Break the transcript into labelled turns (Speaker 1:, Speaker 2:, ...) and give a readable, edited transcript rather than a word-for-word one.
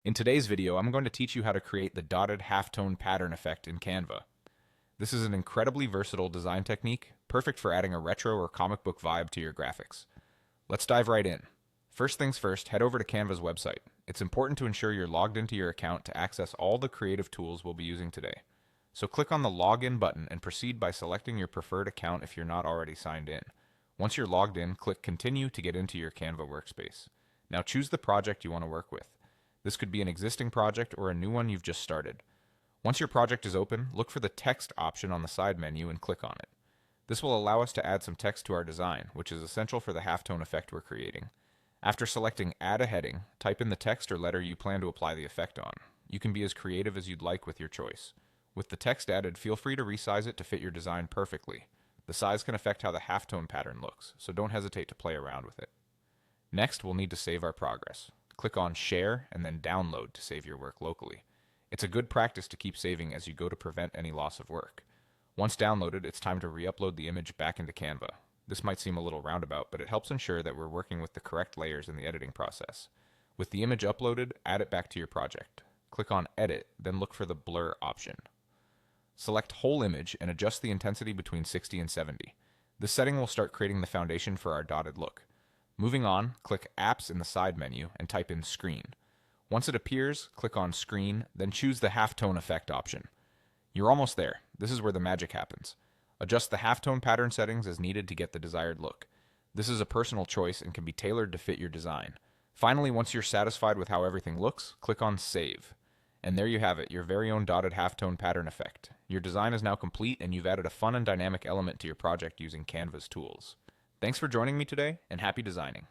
Speaker 1: In today's video, I'm going to teach you how to create the dotted halftone pattern effect in Canva. This is an incredibly versatile design technique, perfect for adding a retro or comic book vibe to your graphics. Let's dive right in. First things first, head over to Canva's website. It's important to ensure you're logged into your account to access all the creative tools we'll be using today. So click on the Login button and proceed by selecting your preferred account if you're not already signed in. Once you're logged in, click Continue to get into your Canva workspace. Now choose the project you want to work with. This could be an existing project or a new one you've just started. Once your project is open, look for the text option on the side menu and click on it. This will allow us to add some text to our design, which is essential for the halftone effect we're creating. After selecting Add a Heading, type in the text or letter you plan to apply the effect on. You can be as creative as you'd like with your choice. With the text added, feel free to resize it to fit your design perfectly. The size can affect how the halftone pattern looks, so don't hesitate to play around with it. Next, we'll need to save our progress. Click on Share and then Download to save your work locally. It's a good practice to keep saving as you go to prevent any loss of work. Once downloaded, it's time to re-upload the image back into Canva. This might seem a little roundabout, but it helps ensure that we're working with the correct layers in the editing process. With the image uploaded, add it back to your project. Click on Edit, then look for the Blur option. Select Whole Image and adjust the intensity between 60 and 70. This setting will start creating the foundation for our dotted look. Moving on, click Apps in the side menu and type in Screen. Once it appears, click on Screen, then choose the Halftone Effect option. You're almost there. This is where the magic happens. Adjust the halftone pattern settings as needed to get the desired look. This is a personal choice and can be tailored to fit your design. Finally, once you're satisfied with how everything looks, click on Save. And there you have it, your very own dotted halftone pattern effect. Your design is now complete and you've added a fun and dynamic element to your project using Canva's tools. Thanks for joining me today, and happy designing.